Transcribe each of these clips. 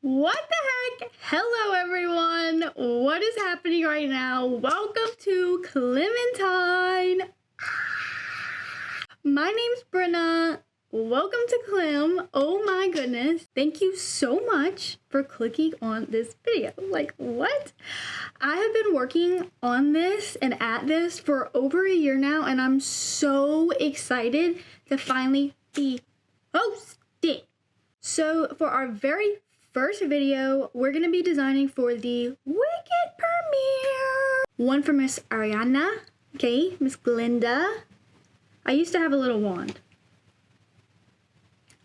What the heck? Hello everyone! What is happening right now? Welcome to Clementine! My name's Brenna. Welcome to Clem. Oh my goodness. Thank you so much for clicking on this video. Like, what? I have been working on this and at this for over a year now, and I'm so excited to finally be hosting. So for our very first video, we're going to be designing for the Wicked premiere. One for Miss Ariana, okay, Miss Glinda. I used to have a little wand.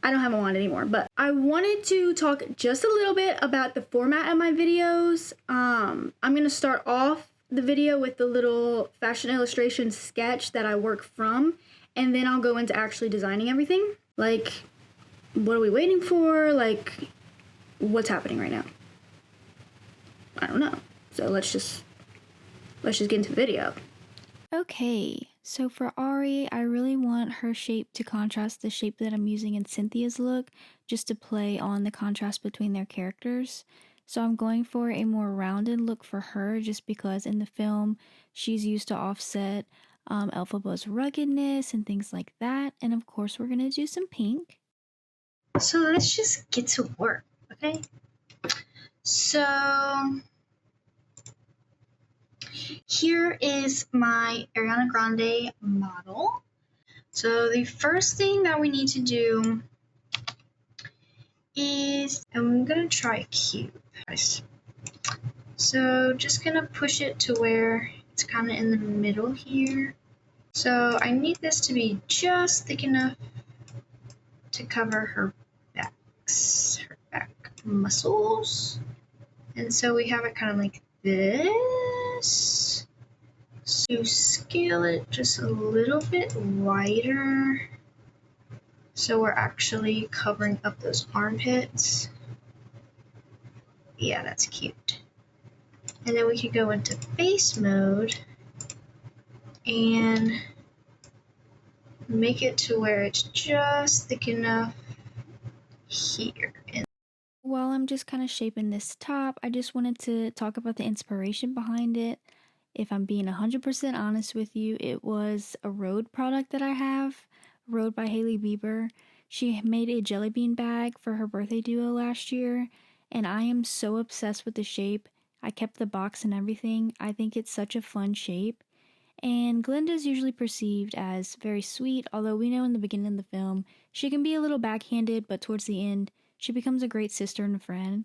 I don't have a wand anymore, but I wanted to talk just a little bit about the format of my videos. I'm going to start off the video with the little fashion illustration sketch that I work from, and then I'll go into actually designing everything. Like, what are we waiting for? Like, what's happening right now? I don't know. So let's just get into the video. Okay, so for Ari, I really want her shape to contrast the shape that I'm using in Cynthia's look, just to play on the contrast between their characters. So I'm going for a more rounded look for her, just because in the film, she's used to offset Elphaba's ruggedness and things like that. And of course, we're going to do some pink. So let's just get to work, okay? So here is my Ariana Grande model. So the first thing that we need to do is, I'm gonna try a cube, guys. So just gonna push it to where it's kind of in the middle here. So I need this to be just thick enough to cover her back muscles. And so we have it kind of like this. So scale it just a little bit wider, so we're actually covering up those armpits. Yeah, that's cute. And then we could go into face mode and make it to where it's just thick enough here. While I'm just kind of shaping this top, I just wanted to talk about the inspiration behind it. If I'm being 100% honest with you, it was a Rhode product that I have, Rhode by Hailey Bieber. She made a jelly bean bag for her birthday duo last year, and I am so obsessed with the shape. I kept the box and everything. I think it's such a fun shape. And Glinda's usually perceived as very sweet, although we know in the beginning of the film she can be a little backhanded, but towards the end she becomes a great sister and friend.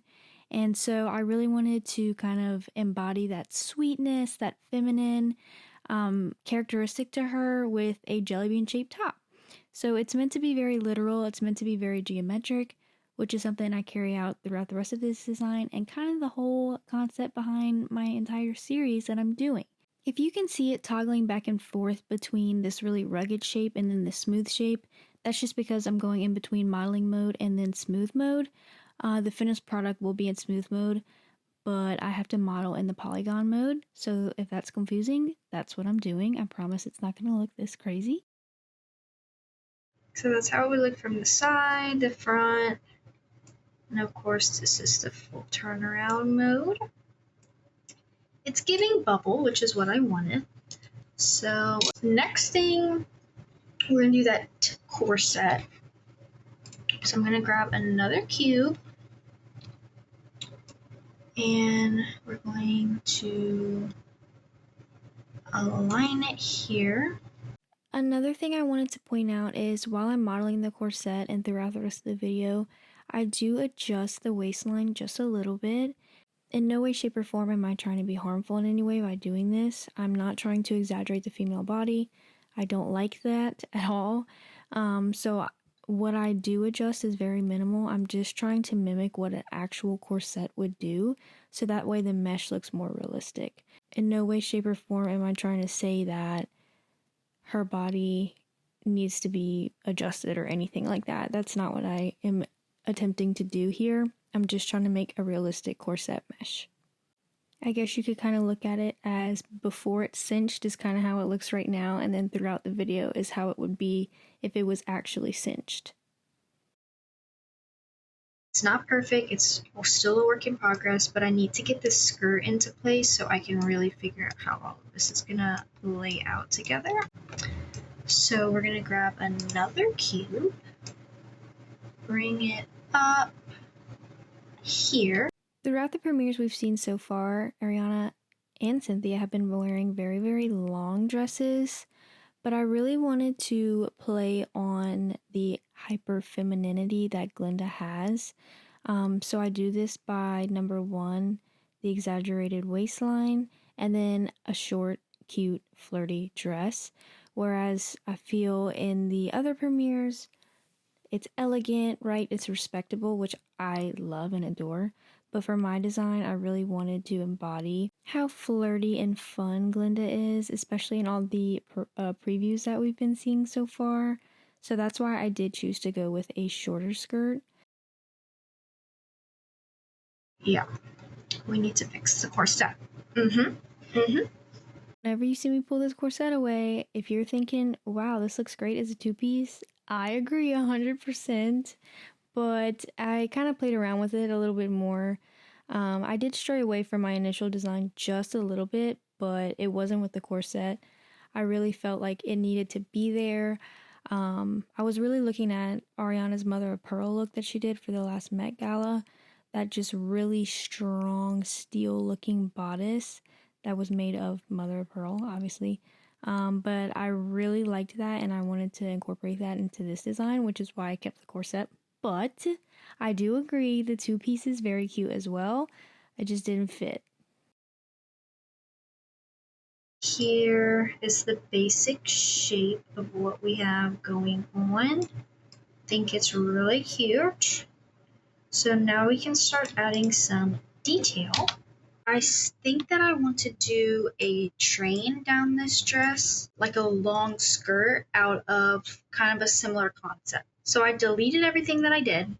And so I really wanted to kind of embody that sweetness, that feminine characteristic to her with a jelly bean shaped top. So it's meant to be very literal, it's meant to be very geometric, which is something I carry out throughout the rest of this design and kind of the whole concept behind my entire series that I'm doing. If you can see it toggling back and forth between this really rugged shape and then the smooth shape, that's just because I'm going in between modeling mode and then smooth mode. The finished product will be in smooth mode, but I have to model in the polygon mode. So if that's confusing, that's what I'm doing. I promise it's not going to look this crazy. So that's how it would look from the side, the front, and of course this is the full turnaround mode. It's giving bubble, which is what I wanted. So next thing, we're gonna do that corset. So I'm gonna grab another cube and we're going to align it here. Another thing I wanted to point out is while I'm modeling the corset and throughout the rest of the video, I do adjust the waistline just a little bit. In no way, shape, or form am I trying to be harmful in any way by doing this. I'm not trying to exaggerate the female body. I don't like that at all. So what I do adjust is very minimal. I'm just trying to mimic what an actual corset would do, so that way the mesh looks more realistic. In no way, shape, or form am I trying to say that her body needs to be adjusted or anything like that. That's not what I am attempting to do here. I'm just trying to make a realistic corset mesh. I guess you could kind of look at it as before it's cinched is kind of how it looks right now, and then throughout the video is how it would be if it was actually cinched. It's not perfect, it's still a work in progress, but I need to get this skirt into place so I can really figure out how all of this is gonna lay out together. So we're gonna grab another cube, bring it up here. Throughout the premieres we've seen so far, Ariana and Cynthia have been wearing very, very long dresses, but I really wanted to play on the hyper femininity that Glinda has. So I do this by number 1, the exaggerated waistline, and then a short, cute, flirty dress. Whereas I feel in the other premieres, it's elegant, right? It's respectable, which I love and adore. But for my design, I really wanted to embody how flirty and fun Glinda is, especially in all the previews that we've been seeing so far. So that's why I did choose to go with a shorter skirt. Yeah, we need to fix the corset. Whenever you see me pull this corset away, if you're thinking, wow, this looks great as a two-piece, I agree 100%. But I kind of played around with it a little bit more. I did stray away from my initial design just a little bit, but it wasn't with the corset. I really felt like it needed to be there. I was really looking at Ariana's Mother of Pearl look that she did for the last Met Gala. That just really strong steel looking bodice that was made of Mother of Pearl, obviously. But I really liked that and I wanted to incorporate that into this design, which is why I kept the corset. But I do agree the two-piece is very cute as well. It just didn't fit. Here is the basic shape of what we have going on. I think it's really cute. So now we can start adding some detail. I think that I want to do a train down this dress, like a long skirt out of kind of a similar concept. So I deleted everything that I did,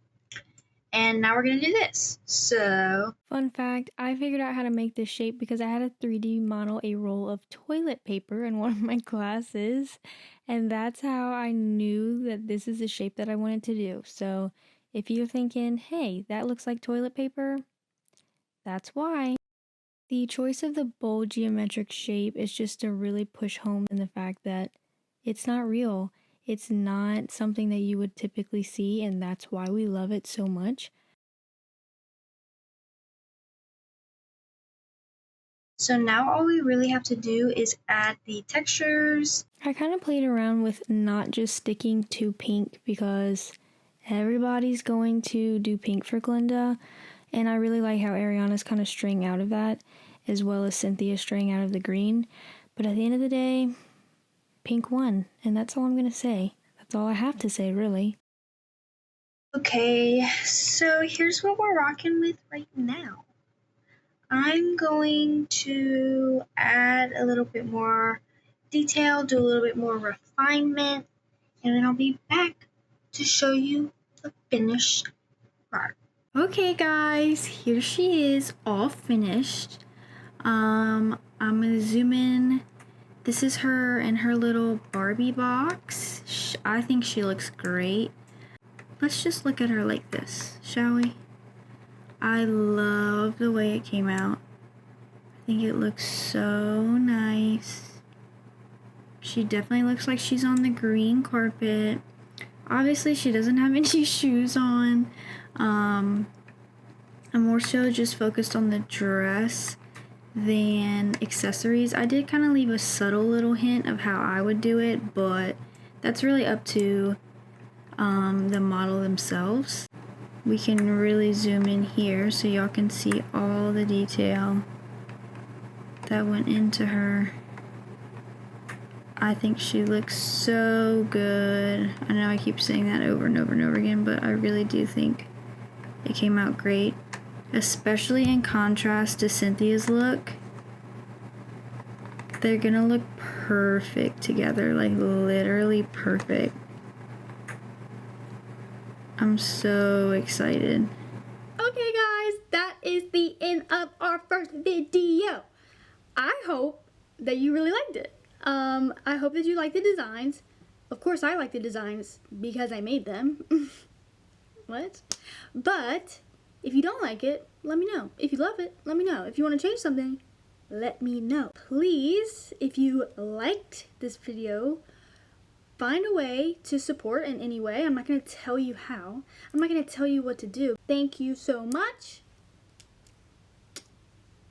and now we're gonna do this. So, fun fact, I figured out how to make this shape because I had to 3D model a roll of toilet paper in one of my classes, and that's how I knew that this is the shape that I wanted to do. So if you're thinking, hey, that looks like toilet paper, that's why. The choice of the bold geometric shape is just to really push home in the fact that it's not real. It's not something that you would typically see, and that's why we love it so much. so now all we really have to do is add the textures. I kind of played around with not just sticking to pink because everybody's going to do pink for Glinda, and I really like how Ariana's kind of straying out of that, as well as Cynthia straying out of the green. But at the end of the day, pink won, and that's all I'm going to say. That's all I have to say, really. Okay, so here's what we're rocking with right now. I'm going to add a little bit more detail, do a little bit more refinement, and then I'll be back to show you the finished part. Okay guys, here she is, all finished. I'm gonna zoom in. This is her in her little Barbie box. I think she looks great. Let's just look at her like this, shall we? I love the way it came out. I think it looks so nice. She definitely looks like she's on the green carpet. Obviously, she doesn't have any shoes on. I'm more so just focused on the dress than accessories. I did kind of leave a subtle little hint of how I would do it, but that's really up to the model themselves. We can really zoom in here so y'all can see all the detail that went into her. I think she looks so good. I know I keep saying that over and over and over again, but I really do think it came out great, especially in contrast to Cynthia's look. They're gonna look perfect together, like literally perfect. I'm so excited. Okay guys, that is the end of our first video. I hope that you really liked it. I hope that you like the designs. Of course I like the designs because I made them. What? But if you don't like it, let me know. If you love it, let me know. If you want to change something, let me know. Please, if you liked this video, find a way to support in any way. I'm not going to tell you how. I'm not going to tell you what to do. Thank you so much.